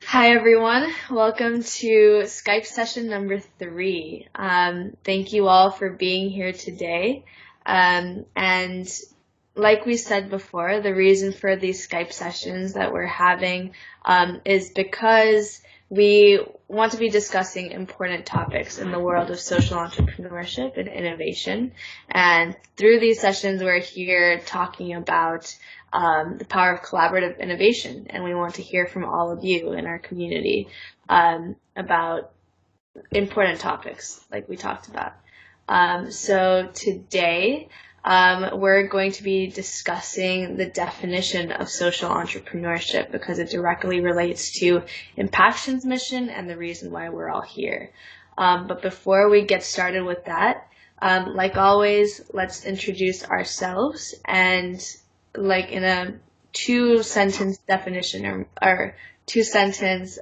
Hi everyone, welcome to Skype session number 3. Thank you all for being here today. And like we said before, the reason for these Skype sessions that we're having is because we want to be discussing important topics in the world of social entrepreneurship and innovation. And through these sessions, we're here talking about the power of collaborative innovation, and we want to hear from all of you in our community about important topics like we talked about. So today we're going to be discussing the definition of social entrepreneurship because it directly relates to Impaction's mission and the reason why we're all here. But before we get started with that, like always, let's introduce ourselves and like in a 2-sentence definition or 2-sentence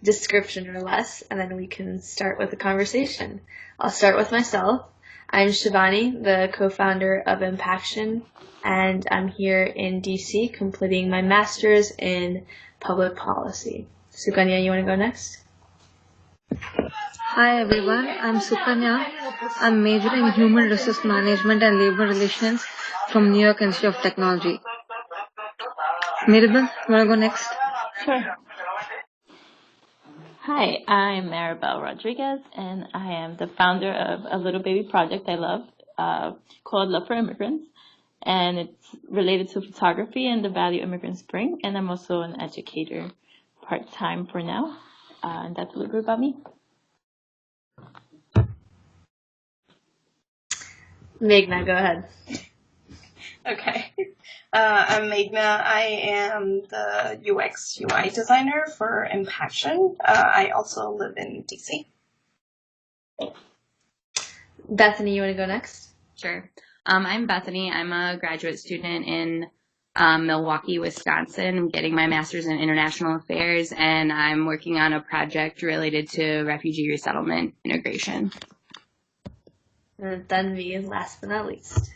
description or less, and then we can start with the conversation. I'll start with myself. I'm Shivani, the co-founder of Impaction, and I'm here in DC completing my master's in public policy. Sukanya, you want to go next? Hi everyone, I'm Sukanya. I'm majoring in Human Resource Management and Labor Relations from New York Institute of Technology. Mirabel, you want to go next? Sure. Hi, I'm Maribel Rodriguez, and I am the founder of a little baby project I love called Love for Immigrants, and it's related to photography and the value immigrants bring, and I'm also an educator part-time for now, and that's a little bit about me. Meghna, go ahead. Okay. I'm Meghna. I am the UX UI designer for Impaction. I also live in DC. Bethany, you want to go next? Sure. I'm Bethany. I'm a graduate student in Milwaukee, Wisconsin. I'm getting my master's in international affairs, and I'm working on a project related to refugee resettlement integration. And Tanvi, last but not least.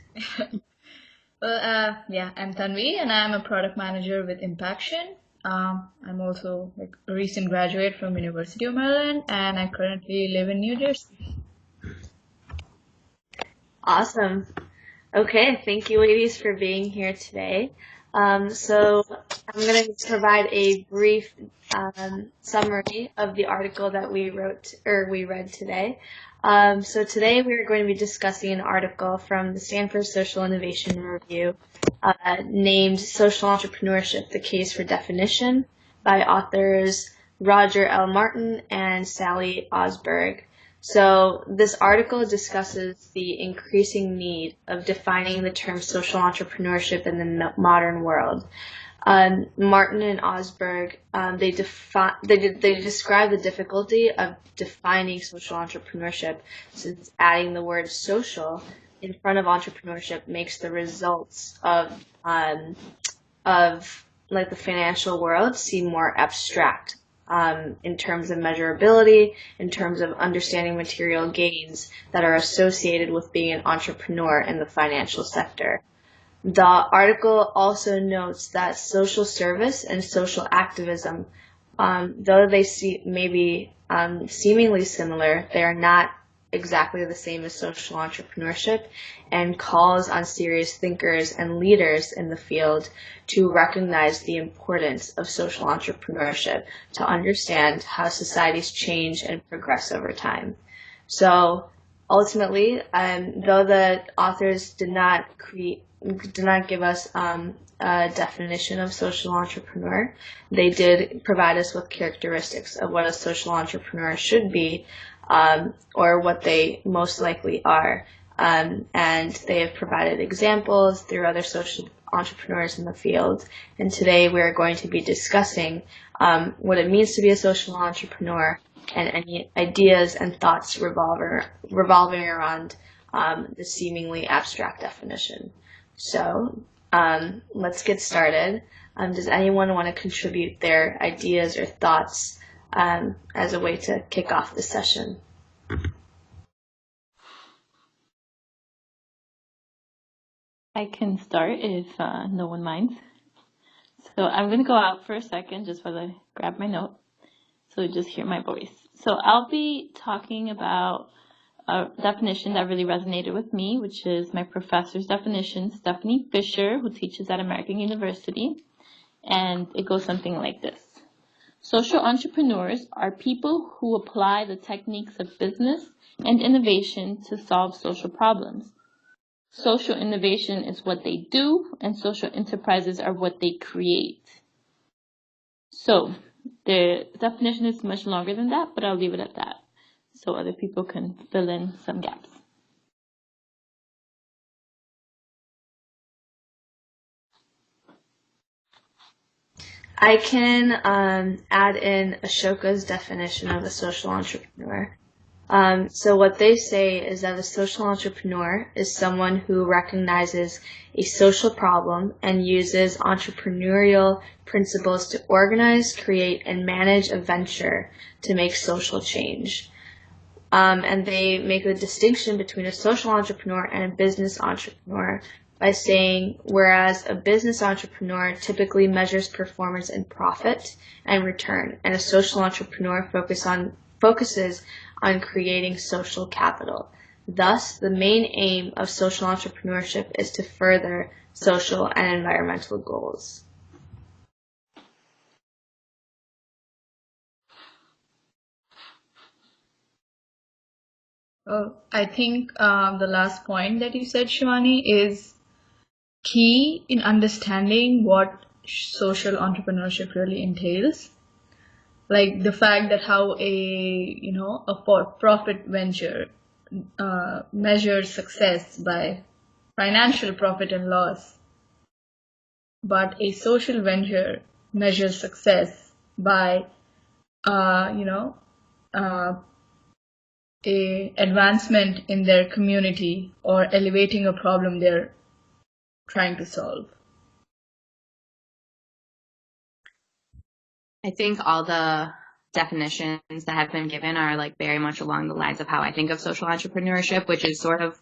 Well, I'm Tanvi, and I'm a product manager with Impaction. I'm also a recent graduate from University of Maryland, and I currently live in New Jersey. Awesome. Okay, thank you ladies for being here today. So I'm going to provide a brief summary of the article that we read today. So today we are going to be discussing an article from the Stanford Social Innovation Review named Social Entrepreneurship, The Case for Definition by authors Roger L. Martin and Sally Osberg. So this article discusses the increasing need of defining the term social entrepreneurship in the modern world. Martin and Osberg, they describe the difficulty of defining social entrepreneurship, since adding the word social in front of entrepreneurship makes the results of like the financial world seem more abstract. In terms of measurability, in terms of understanding material gains that are associated with being an entrepreneur in the financial sector. The article also notes that social service and social activism, though they may be seemingly similar, they are not exactly the same as social entrepreneurship, and calls on serious thinkers and leaders in the field to recognize the importance of social entrepreneurship to understand how societies change and progress over time. So ultimately, though the authors did not give us a definition of social entrepreneur, they did provide us with characteristics of what a social entrepreneur should be, or what they most likely are. And they have provided examples through other social entrepreneurs in the field. And today we're going to be discussing what it means to be a social entrepreneur and any ideas and thoughts revolving around the seemingly abstract definition. So let's get started. Does anyone want to contribute their ideas or thoughts as a way to kick off the session? I can start if no one minds. So I'm going to go out for a second just while I grab my note so you just hear my voice. So I'll be talking about a definition that really resonated with me, which is my professor's definition, Stephanie Fisher, who teaches at American University. And it goes something like this. Social entrepreneurs are people who apply the techniques of business and innovation to solve social problems. Social innovation is what they do, and social enterprises are what they create. So the definition is much longer than that, but I'll leave it at that so other people can fill in some gaps. I can add in Ashoka's definition of a social entrepreneur. So what they say is that a social entrepreneur is someone who recognizes a social problem and uses entrepreneurial principles to organize, create, and manage a venture to make social change. And they make a distinction between a social entrepreneur and a business entrepreneur by saying, whereas a business entrepreneur typically measures performance in profit and return, and a social entrepreneur focuses on creating social capital. Thus, the main aim of social entrepreneurship is to further social and environmental goals. I think the last point that you said, Shivani, is key in understanding what social entrepreneurship really entails. Like the fact that how a for-profit venture measures success by financial profit and loss, but a social venture measures success by a advancement in their community or elevating a problem they're trying to solve. I think all the definitions that have been given are like very much along the lines of how I think of social entrepreneurship, which is sort of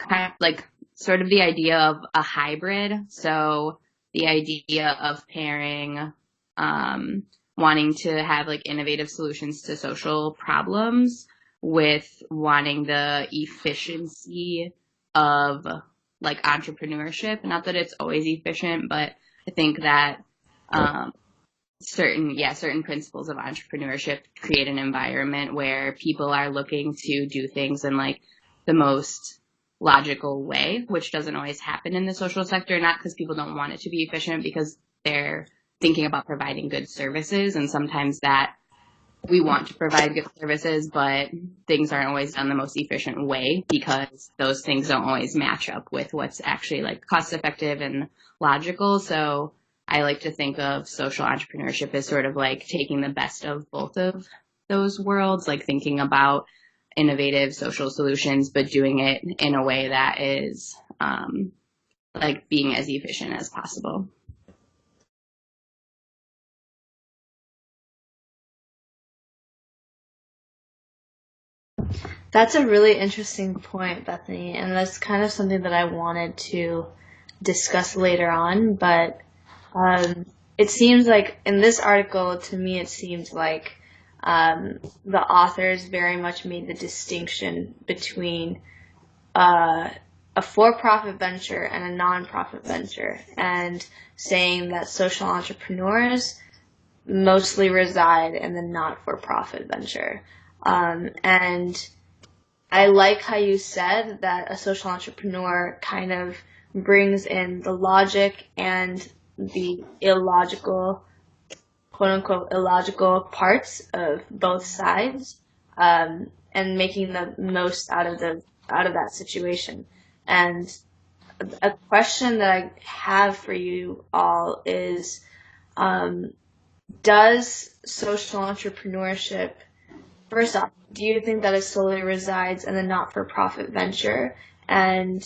the idea of a hybrid. So the idea of pairing wanting to have like innovative solutions to social problems with wanting the efficiency of like entrepreneurship. Not that it's always efficient, but I think that certain principles of entrepreneurship create an environment where people are looking to do things in like the most logical way, which doesn't always happen in the social sector, not because people don't want it to be efficient, because they're thinking about providing good services, and sometimes that we want to provide good services, but things aren't always done the most efficient way because those things don't always match up with what's actually like cost effective and logical. So I like to think of social entrepreneurship as sort of like taking the best of both of those worlds, like thinking about innovative social solutions, but doing it in a way that is like being as efficient as possible. That's a really interesting point, Bethany, and that's kind of something that I wanted to discuss later on, but it seems like in this article, to me, it seems like the authors very much made the distinction between a for-profit venture and a non-profit venture, and saying that social entrepreneurs mostly reside in the not-for-profit venture. And I like how you said that a social entrepreneur kind of brings in the logic and the illogical, quote unquote, illogical parts of both sides, and making the most out of that situation. And a question that I have for you all is, does social entrepreneurship, first off, do you think that it solely resides in the not-for-profit venture? And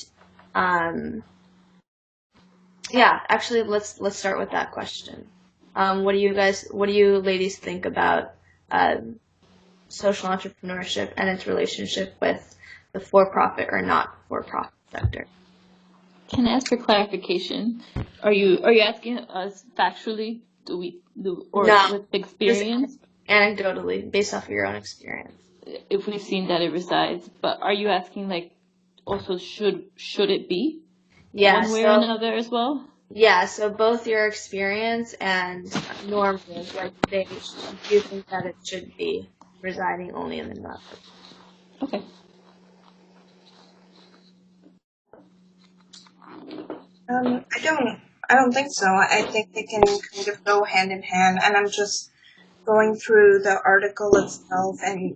actually, let's start with that question. What do you ladies think about social entrepreneurship and its relationship with the for-profit or not-for-profit sector? Can I ask for clarification? Are you asking us factually? Or No, with just experience? anecdotally, based off of your own experience. If we've seen that it resides, but are you asking also should it be one way or another as well? Yeah, so both your experience and normative, do you think that it should be residing only in the nonprofit? Okay. I don't think so. I think they can kind of go hand in hand, and I'm just going through the article itself, and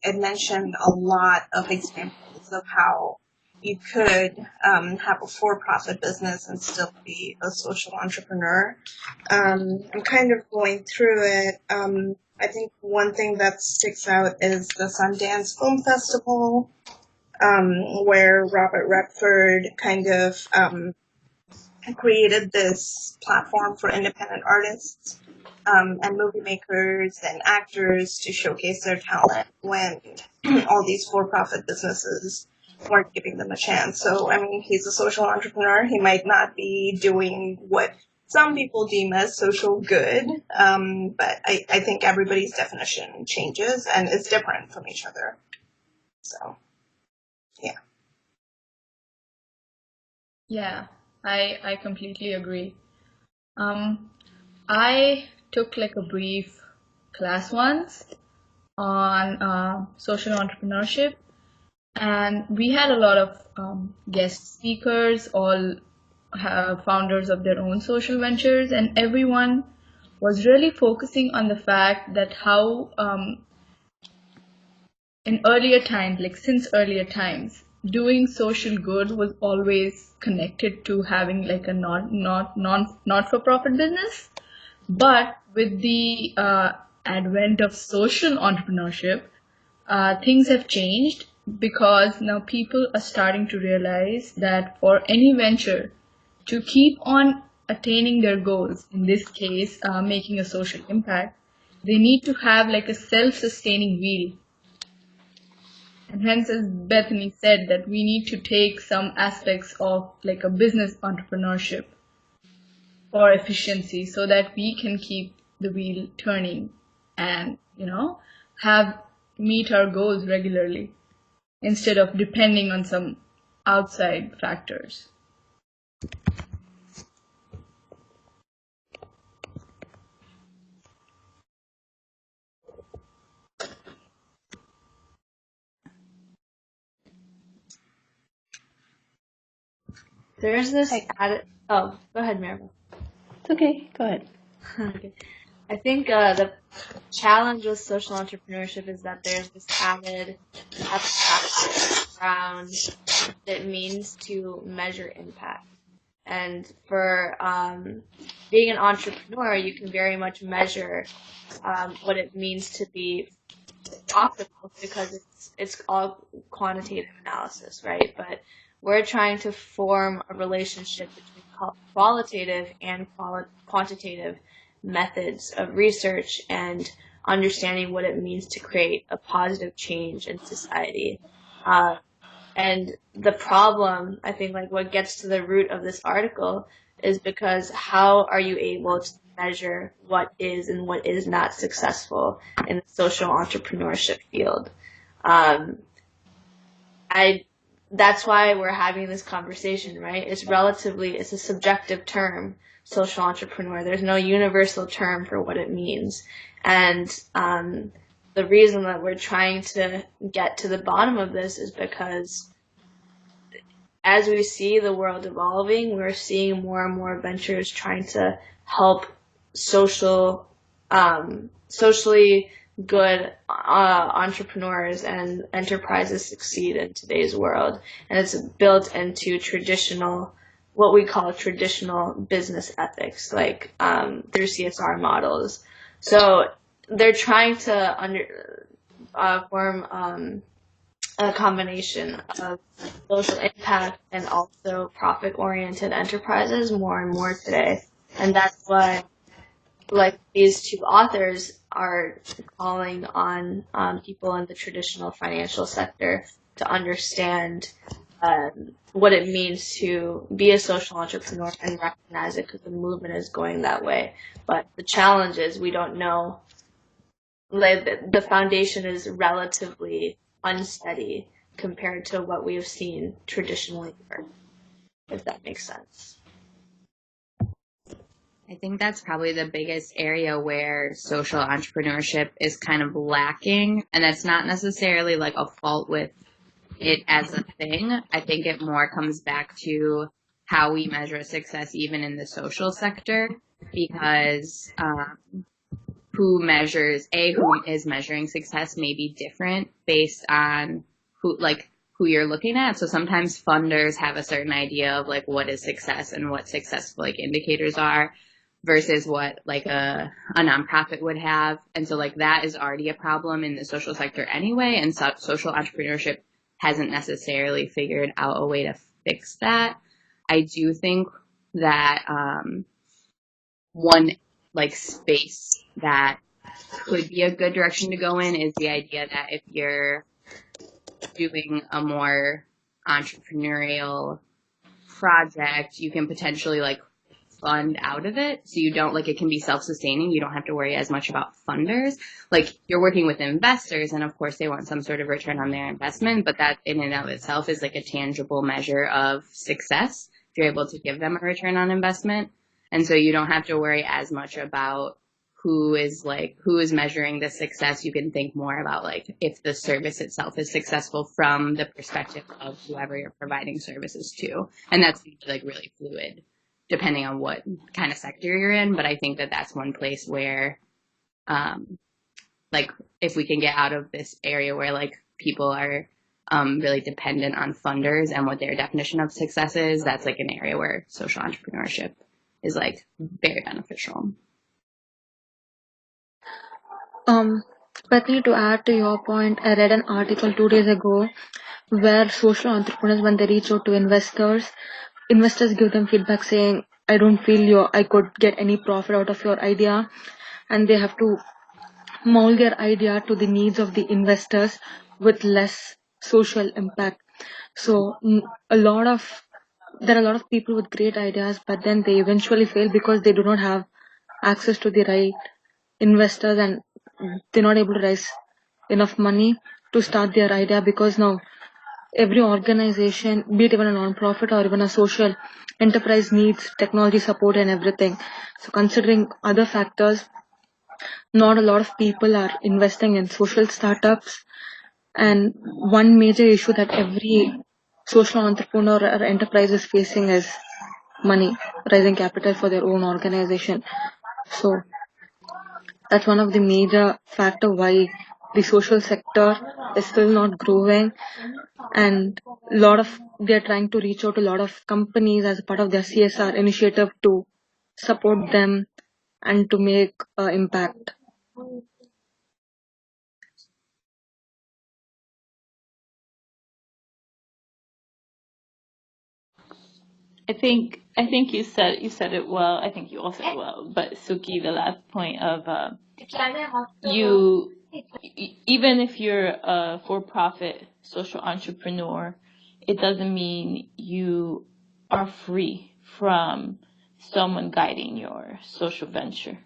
it mentioned a lot of examples of how you could have a for-profit business and still be a social entrepreneur. I'm kind of going through it. I think one thing that sticks out is the Sundance Film Festival, where Robert Redford kind of created this platform for independent artists and movie makers and actors to showcase their talent when all these for-profit businesses weren't giving them a chance. So, I mean, he's a social entrepreneur. He might not be doing what some people deem as social good, but I think everybody's definition changes and is different from each other. So, yeah. Yeah, I completely agree. I took like a brief class once on social entrepreneurship, and we had a lot of guest speakers, all founders of their own social ventures, and everyone was really focusing on the fact that how in earlier times, like since earlier times, doing social good was always connected to having like a not for profit business. But with the advent of social entrepreneurship, things have changed because now people are starting to realize that for any venture to keep on attaining their goals, in this case, making a social impact, they need to have like a self-sustaining wheel. And hence, as Bethany said, that we need to take some aspects of like a business entrepreneurship for efficiency so that we can keep the wheel turning and, meet our goals regularly instead of depending on some outside factors. There's this added. Oh, go ahead, Maribel. It's okay. Go ahead. Okay. I think the challenge with social entrepreneurship is that there's this added abstraction around what it means to measure impact. And for being an entrepreneur, you can very much measure what it means to be profitable because it's all quantitative analysis, right? But we're trying to form a relationship between qualitative and quantitative methods of research and understanding what it means to create a positive change in society. And the problem, I think, like what gets to the root of this article is because how are you able to measure what is and what is not successful in the social entrepreneurship field? That's why we're having this conversation, right? It's a subjective term, social entrepreneur. There's no universal term for what it means. And the reason that we're trying to get to the bottom of this is because as we see the world evolving, we're seeing more and more ventures trying to help socially good entrepreneurs and enterprises succeed in today's world. And it's built into what we call traditional business ethics, like through CSR models. So they're trying to form a combination of social impact and also profit-oriented enterprises more and more today. And that's why, like, these two authors are calling on people in the traditional financial sector to understand what it means to be a social entrepreneur and recognize it, because the movement is going that way. But the challenge is we don't know. Like, the foundation is relatively unsteady compared to what we have seen traditionally here, if that makes sense. I think that's probably the biggest area where social entrepreneurship is kind of lacking. And that's not necessarily like a fault with it as a thing. I think it more comes back to how we measure success even in the social sector, because who is measuring success may be different based on who you're looking at. So sometimes funders have a certain idea of like what is success and what successful like indicators are versus what like a nonprofit would have. And so like that is already a problem in the social sector anyway. And social entrepreneurship hasn't necessarily figured out a way to fix that. I do think that one like space that could be a good direction to go in is the idea that if you're doing a more entrepreneurial project, you can potentially like fund out of it. So you don't like, it can be self-sustaining. You don't have to worry as much about funders. Like you're working with investors and of course they want some sort of return on their investment, but that in and of itself is like a tangible measure of success if you're able to give them a return on investment. And so you don't have to worry as much about who is measuring the success. You can think more about like if the service itself is successful from the perspective of whoever you're providing services to. And that's like really fluid depending on what kind of sector you're in. But I think that that's one place where, like if we can get out of this area where like people are really dependent on funders and what their definition of success is, that's like an area where social entrepreneurship is like very beneficial. Bethany, to add to your point, I read an article 2 days ago where social entrepreneurs, when they reach out to investors give them feedback saying, I don't feel I could get any profit out of your idea, and they have to mold their idea to the needs of the investors with less social impact. So there are a lot of people with great ideas, but then they eventually fail because they do not have access to the right investors and they're not able to raise enough money to start their idea, because now every organization, be it even a non-profit or even a social enterprise, needs technology support and everything. So considering other factors, not a lot of people are investing in social startups. And one major issue that every social entrepreneur or enterprise is facing is money, raising capital for their own organization. So that's one of the major factor why the social sector is still not growing. And they're trying to reach out to a lot of companies as a part of their CSR initiative to support them and to make impact. I think you said it well. I think you all said it well. But Suki, the last point of even if you're a for-profit social entrepreneur, it doesn't mean you are free from someone guiding your social venture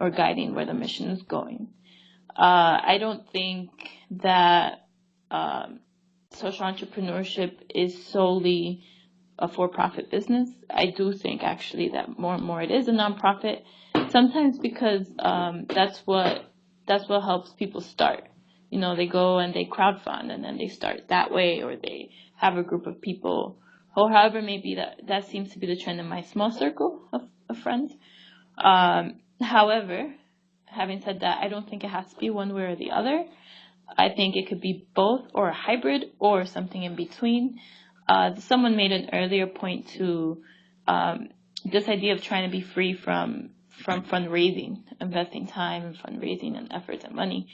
or guiding where the mission is going. I don't think that social entrepreneurship is solely a for-profit business. I do think actually that more and more it is a nonprofit. Sometimes because that's what helps people start. They go and they crowdfund and then they start that way, or they have a group of people, or however maybe that seems to be the trend in my small circle of friends. However, having said that, I don't think it has to be one way or the other. I think it could be both, or a hybrid, or something in between. Someone made an earlier point to this idea of trying to be free from fundraising, investing time and fundraising and efforts and money.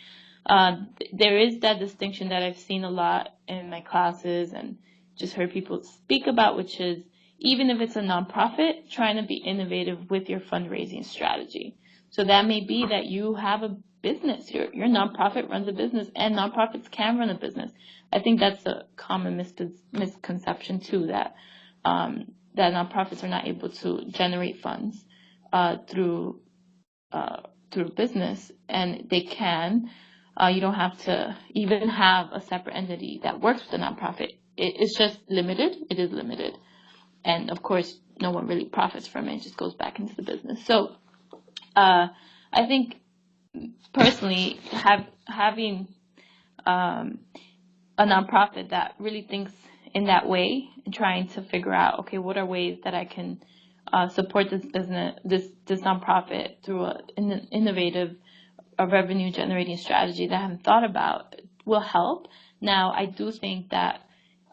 There is that distinction that I've seen a lot in my classes and just heard people speak about, which is even if it's a nonprofit, trying to be innovative with your fundraising strategy. So that may be that you have a business. Your nonprofit runs a business, and nonprofits can run a business. I think that's a common misconception too, that that nonprofits are not able to generate funds through business, and they can. You don't have to even have a separate entity that works with a nonprofit. It's just limited. It is limited, and of course, no one really profits from it. It just goes back into the business. So, I think personally, having a nonprofit that really thinks in that way and trying to figure out, okay, what are ways that I can support this business, this nonprofit through an innovative revenue generating strategy that I haven't thought about will help. Now, I do think that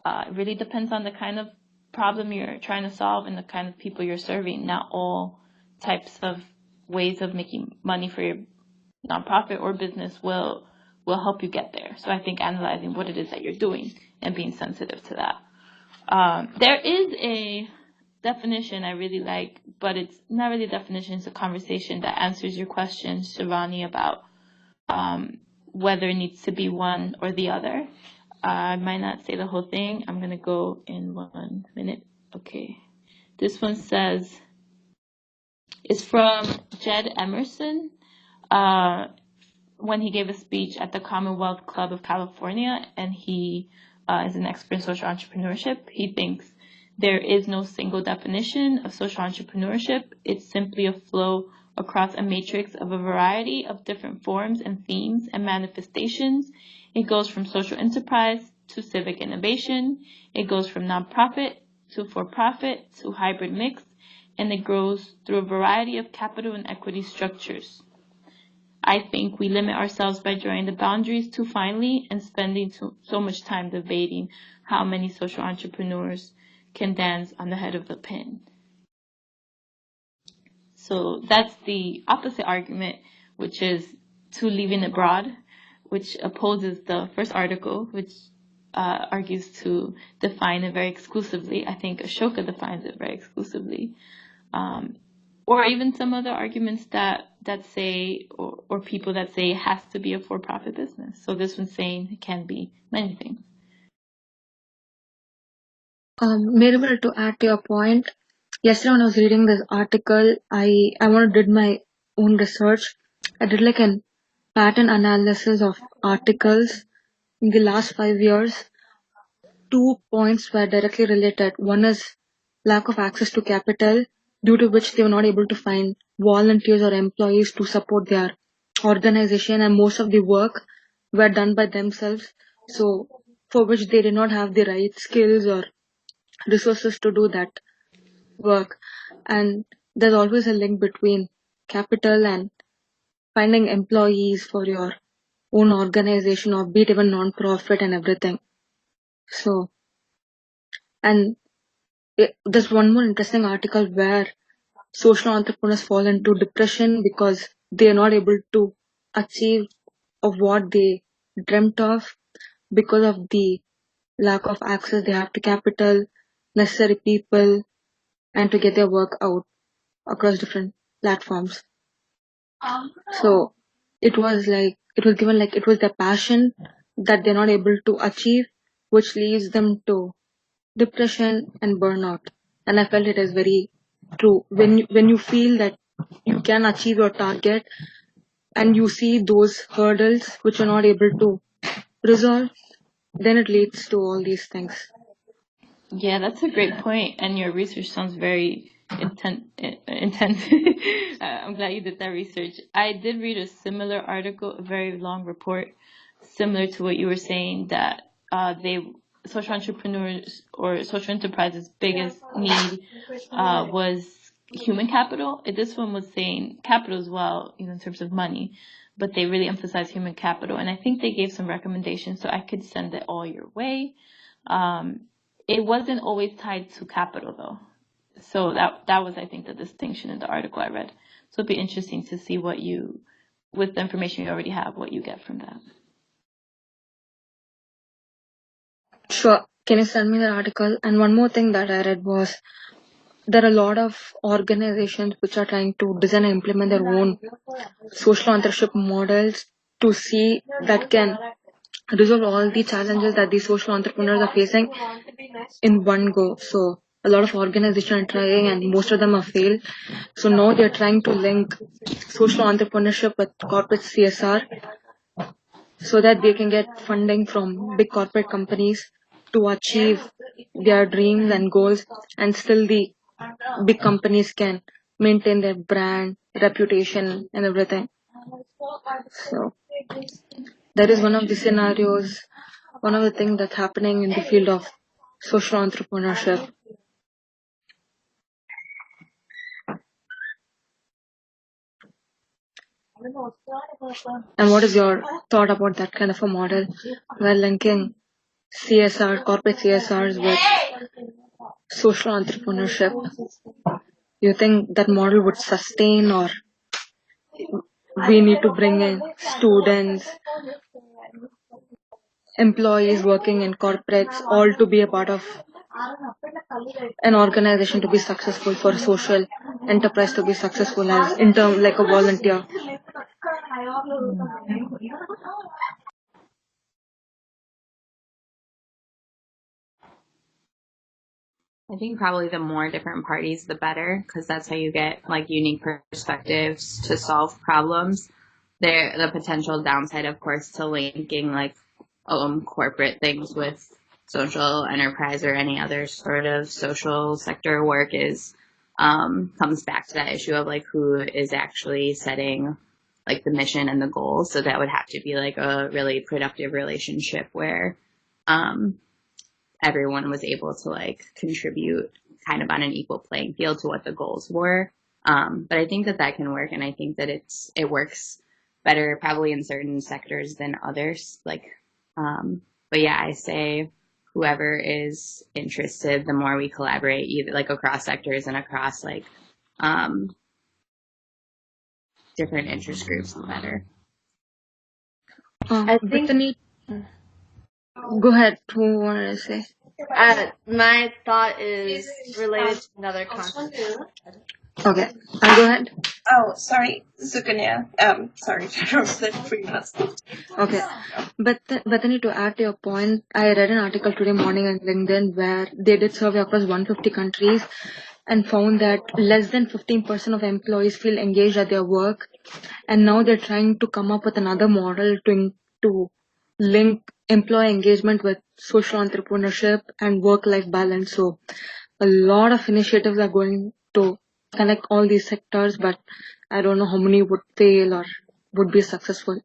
it really depends on the kind of problem you're trying to solve and the kind of people you're serving. Not all types of ways of making money for your nonprofit or business will help you get there. So I think analyzing what it is that you're doing and being sensitive to that. There is a definition I really like, but it's not really a definition, it's a conversation that answers your question, Shivani, about whether it needs to be one or the other. I might not say the whole thing. I'm going to go in 1 minute. Okay. This one says, it's from Jed Emerson when he gave a speech at the Commonwealth Club of California, and he is an expert in social entrepreneurship. He thinks there is no single definition of social entrepreneurship. It's simply a flow across a matrix of a variety of different forms and themes and manifestations. It goes from social enterprise to civic innovation. It goes from nonprofit to for-profit to hybrid mix, and it grows through a variety of capital and equity structures. I think we limit ourselves by drawing the boundaries too finely and spending so much time debating how many social entrepreneurs can dance on the head of the pin. So that's the opposite argument, which is to leaving it broad, which opposes the first article, which argues to define it very exclusively. I think Ashoka defines it very exclusively. Or even some other arguments that say, or people that say it has to be a for-profit business. So this one's saying it can be many things. Maybe to add to your point, yesterday when I was reading this article, I did my own research. I did like an pattern analysis of articles in the last 5 years. 2 points were directly related. One is lack of access to capital, due to which they were not able to find volunteers or employees to support their organization, and most of the work were done by themselves, so for which they did not have the right skills or resources to do that work. And there's always a link between capital and finding employees for your own organization, or be it even non-profit and everything. So, and there's one more interesting article where social entrepreneurs fall into depression because they are not able to achieve of what they dreamt of because of the lack of access they have to capital, necessary people, and to get their work out across different platforms. So it was given like it was their passion that they're not able to achieve, which leads them to depression and burnout. And I felt it is very true. When you feel that you can achieve your target and you see those hurdles which you're not able to resolve, then it leads to all these things. Yeah, that's a great point, and your research sounds very intense. I'm glad you did that research. I did read a similar article, a very long report, similar to what you were saying, that social entrepreneurs or social enterprises' biggest need was human capital. This one was saying capital as well, in terms of money, but they really emphasized human capital, and I think they gave some recommendations, so I could send it all your way. It wasn't always tied to capital, though. So that was, I think, the distinction in the article I read. So it'd be interesting to see with the information you already have, what you get from that. Sure. Can you send me the article? And one more thing that I read was there are a lot of organizations which are trying to design and implement their own social entrepreneurship models to see that can resolve all the challenges that these social entrepreneurs are facing in one go. So a lot of organizations are trying and most of them have failed. So now they're trying to link social entrepreneurship with corporate CSR so that they can get funding from big corporate companies to achieve their dreams and goals, and still the big companies can maintain their brand, reputation, and everything. So that is one of the scenarios, one of the things that's happening in the field of social entrepreneurship. And what is your thought about that kind of a model where linking CSR, corporate CSRs with social entrepreneurship? You think that model would sustain, or we need to bring in students, employees working in corporates, all to be a part of an organization to be successful, for a social enterprise to be successful as in term like a volunteer? I think probably the more different parties, the better, because that's how you get like unique perspectives to solve problems. The potential downside, of course, to linking like corporate things with social enterprise or any other sort of social sector work is comes back to that issue of like who is actually setting like the mission and the goals. So that would have to be like a really productive relationship where everyone was able to like contribute kind of on an equal playing field to what the goals were. But I think that can work, and I think that it works better probably in certain sectors than others. Like, but yeah, I say whoever is interested, the more we collaborate, either like across sectors and across like different interest groups, the better. I think. Bethany, go ahead. Who wanted to say? My thought is related to another concept. Okay, I'll go ahead. Oh, sorry, Sukanya. Sorry to interrupt the 3 minutes. Okay, but Bethany, to add to your point, I read an article today morning on LinkedIn where they did survey across 150 countries and found that less than 15% of employees feel engaged at their work, and now they're trying to come up with another model to link employee engagement with social entrepreneurship and work-life balance. So a lot of initiatives are going to connect all these sectors, but I don't know how many would fail or would be successful.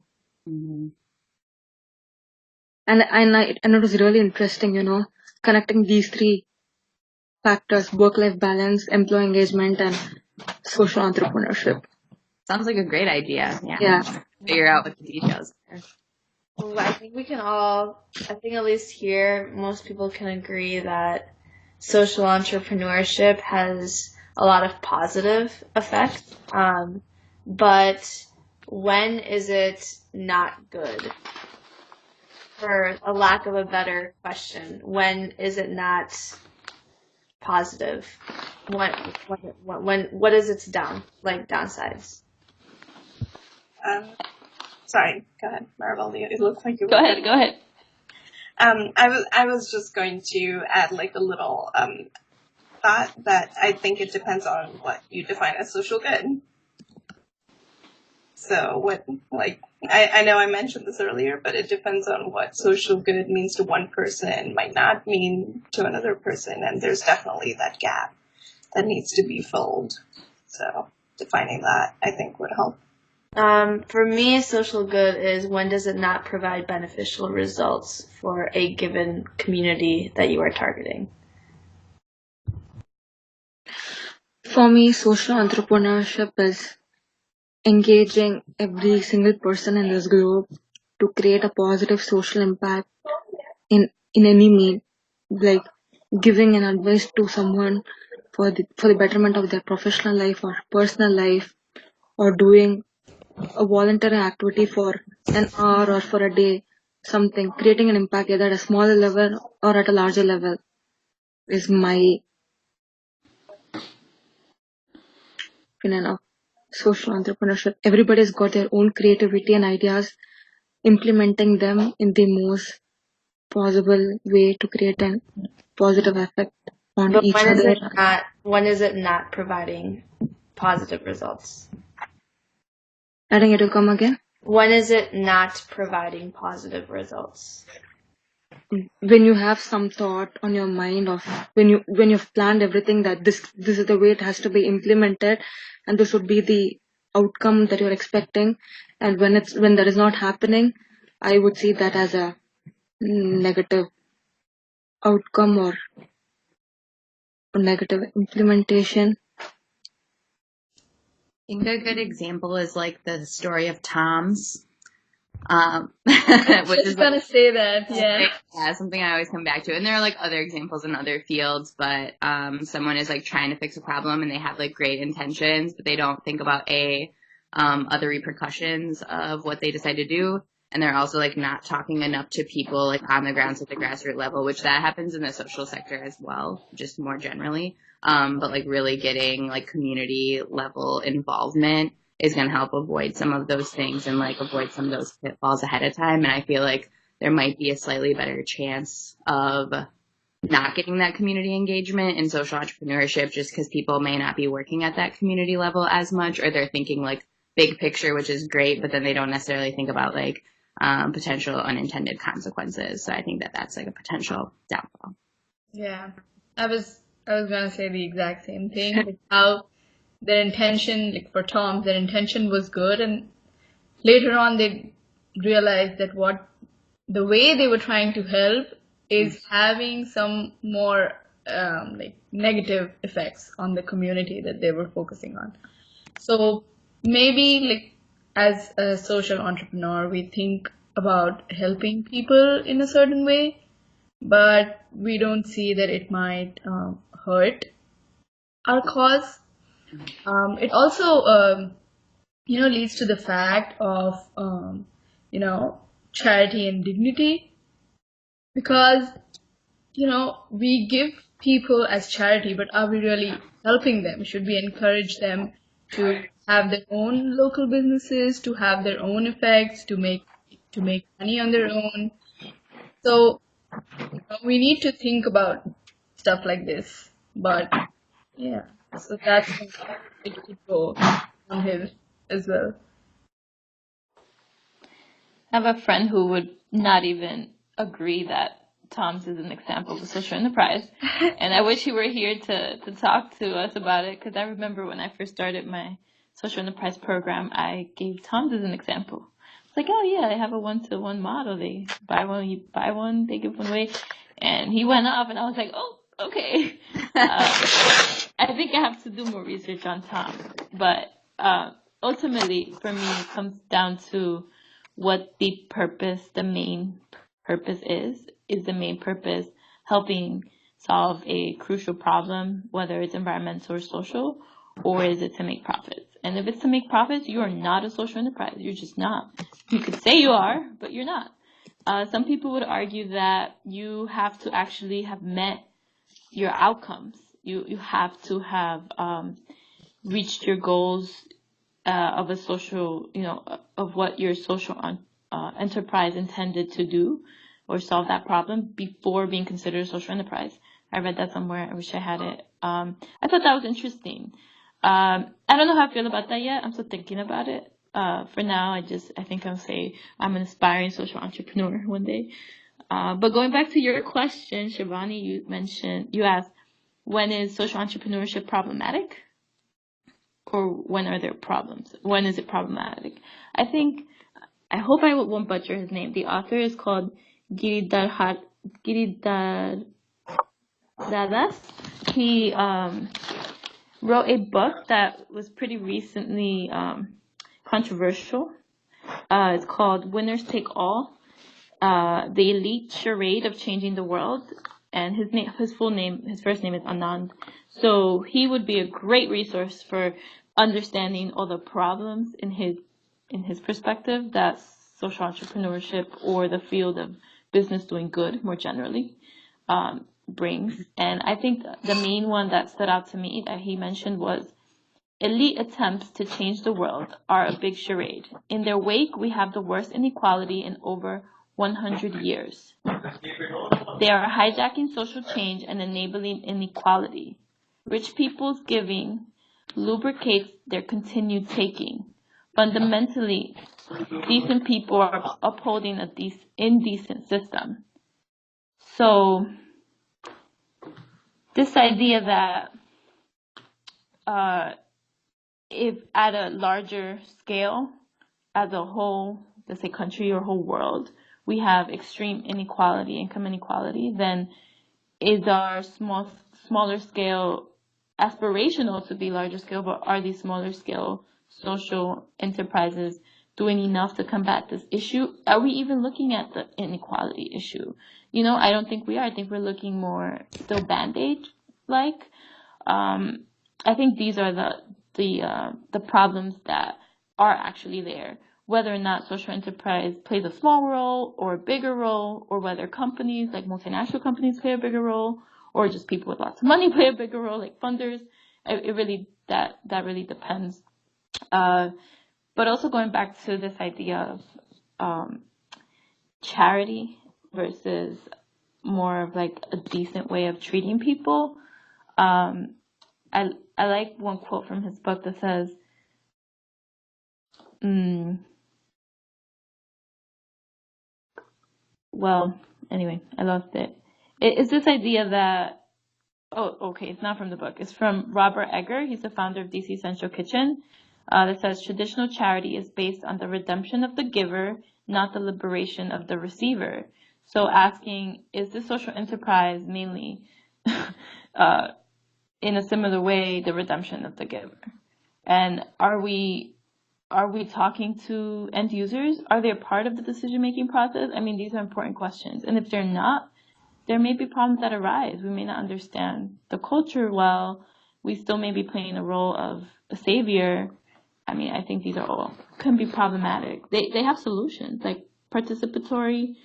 Mm-hmm. And it was really interesting, connecting these three factors: work-life balance, employee engagement, and social entrepreneurship. Sounds like a great idea. Yeah. Figure out what the details are. Well, I think at least here, most people can agree that social entrepreneurship has a lot of positive effects. But when is it not good? For a lack of a better question, when is it not positive? What is its downsides? Sorry, go ahead, Maribel. It looked like you were. Go ahead. I was just going to add like a little thought that I think it depends on what you define as social good. So I know I mentioned this earlier, but it depends on what social good means to one person might not mean to another person, and there's definitely that gap that needs to be filled. So defining that, I think, would help. For me, social good is when does it not provide beneficial results for a given community that you are targeting? For me, social entrepreneurship is engaging every single person in this group to create a positive social impact in any mean, like giving an advice to someone for the betterment of their professional life or personal life, or doing a voluntary activity for an hour or for a day, something, creating an impact either at a smaller level or at a larger level is my opinion of social entrepreneurship. Everybody's got their own creativity and ideas, implementing them in the most possible way to create a positive effect on But each other. when is it not providing positive results? I think it will come again. When is it not providing positive results? When you have some thought on your mind of when you've planned everything that this is the way it has to be implemented and this would be the outcome that you're expecting, and when that is not happening, I would see that as a negative outcome or negative implementation. I think a good example is like the story of Tom's. I was which just is gonna say that, yeah. something I always come back to. And there are like other examples in other fields, but someone is like trying to fix a problem and they have like great intentions, but they don't think about other repercussions of what they decide to do. And they're also like not talking enough to people like on the grounds at the grassroots level, which that happens in the social sector as well, just more generally. But like really getting like community level involvement is going to help avoid some of those things and like avoid some of those pitfalls ahead of time. And I feel like there might be a slightly better chance of not getting that community engagement in social entrepreneurship just because people may not be working at that community level as much, or they're thinking like big picture, which is great, but then they don't necessarily think about like potential unintended consequences. So I think that that's like a potential downfall. Yeah, I was gonna say the exact same thing. Like how their intention, like for Tom, their intention was good, and later on they realized that the way they were trying to help is having some more like negative effects on the community that they were focusing on. So maybe like as a social entrepreneur, we think about helping people in a certain way, but we don't see that it might hurt our cause. It also, leads to the fact of, charity and dignity, because, we give people as charity, but are we really helping them? Should we encourage them to have their own local businesses, to have their own effects, to make money on their own? So we need to think about stuff like this. But yeah, so that's it could go on his as well. I have a friend who would not even agree that Tom's is an example of a social enterprise. And I wish he were here to talk to us about it, because I remember when I first started my social enterprise program, I gave Tom's as an example. It's like, oh yeah, I have a 1-to-1 model. They buy one, you buy one, they give one away. And he went off and I was like, oh, okay. I think I have to do more research on Tom. But ultimately, for me, it comes down to what the main purpose is. Is the main purpose helping solve a crucial problem, whether it's environmental or social, or is it to make profits? And if it's to make profits, you are not a social enterprise. You're just not. You could say you are, but you're not. Some people would argue that you have to actually have met your outcomes. You have to have reached your goals of a social, of what your social enterprise intended to do or solve that problem before being considered a social enterprise. I read that somewhere. I wish I had it. I thought that was interesting. I don't know how I feel about that yet. I'm still thinking about it. For now, I think I'll say I'm an aspiring social entrepreneur one day. But going back to your question, Shivani, you asked, when is social entrepreneurship problematic? Or when are there problems? When is it problematic? I hope I won't butcher his name. The author is called Giridhar Das. He wrote a book that was pretty recently controversial. It's called Winners Take All, The Elite Charade of Changing the World. And his first name is Anand. So he would be a great resource for understanding all the problems in his perspective that social entrepreneurship or the field of business doing good more generally brings. And I think the main one that stood out to me that he mentioned was elite attempts to change the world are a big charade. In their wake, we have the worst inequality in over 100 years. They are hijacking social change and enabling inequality. Rich people's giving lubricates their continued taking. Fundamentally, decent people are upholding a indecent system. So, this idea that if at a larger scale, as a whole, let's say country or whole world, we have extreme inequality, income inequality, then is our smaller scale aspirational to be larger scale, but are these smaller scale social enterprises doing enough to combat this issue? Are we even looking at the inequality issue? I don't think we are. I think we're looking more still Band-Aid like. I think these are the problems that are actually there. Whether or not social enterprise plays a small role or a bigger role, or whether companies like multinational companies play a bigger role, or just people with lots of money play a bigger role, like funders. It really that really depends. But also going back to this idea of charity versus more of like a decent way of treating people. I like one quote from his book that says, well, anyway, I lost it. It's this idea that, it's not from the book. It's from Robert Egger. He's the founder of DC Central Kitchen. That says traditional charity is based on the redemption of the giver, not the liberation of the receiver. So asking, is this social enterprise mainly in a similar way the redemption of the giver? And are we talking to end users? Are they a part of the decision-making process? I mean, these are important questions. And if they're not, there may be problems that arise. We may not understand the culture well. We still may be playing a role of a savior. I mean, I think these are all can be problematic. They have solutions, like participatory,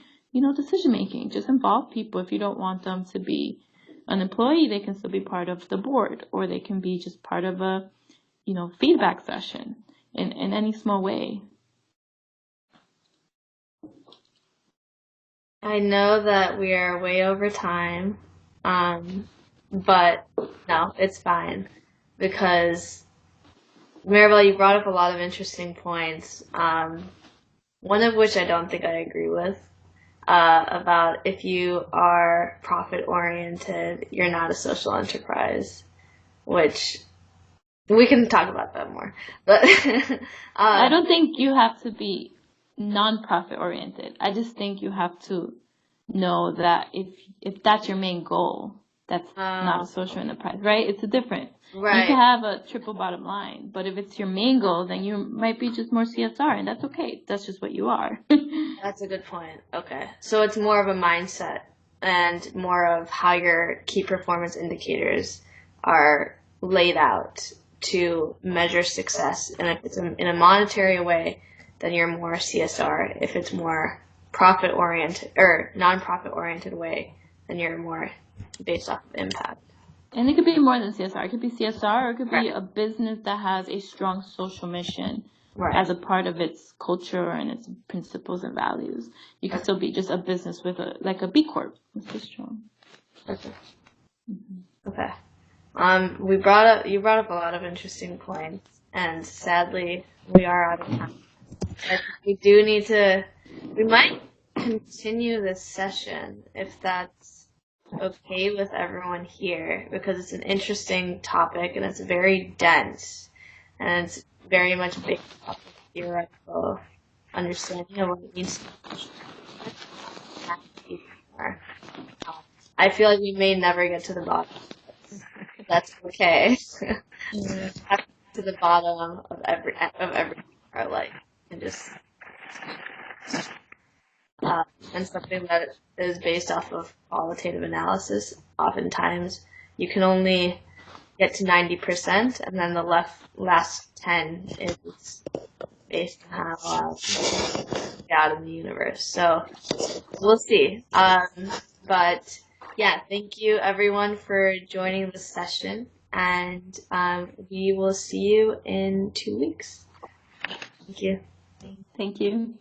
decision-making. Just involve people. If you don't want them to be an employee, they can still be part of the board, or they can be just part of a, feedback session in any small way. I know that we are way over time, but no, it's fine, because Maribel, you brought up a lot of interesting points, one of which I don't think I agree with, about if you are profit-oriented, you're not a social enterprise, which we can talk about that more. But I don't think you have to be non-profit oriented. I just think you have to know that if that's your main goal, that's not a social enterprise, right? It's a different. Right. You can have a triple bottom line, but if it's your main goal, then you might be just more CSR, and that's okay. That's just what you are. That's a good point. Okay. So it's more of a mindset and more of how your key performance indicators are laid out to measure success. And if it's in a monetary way, then you're more CSR. If it's more profit-oriented or non-profit-oriented way, then you're more based off of impact. And it could be more than CSR. It could be CSR, or it could be a business that has a strong social mission as a part of its culture and its principles and values. You could still be just a business with a B Corp. It's just strong. Okay. Okay. You brought up a lot of interesting points, and sadly, we are out of time. We might continue this session if that's okay with everyone here, because it's an interesting topic and it's very dense, and it's very much based off of theoretical understanding of what it means to I feel like we may never get to the bottom. That's okay. To the bottom of every our life, and just and something that is based off of qualitative analysis. Oftentimes, you can only get to 90%, and then the last 10 is based on how out in the universe. So we'll see. But yeah, thank you everyone for joining this session, and we will see you in 2 weeks. Thank you. Thank you.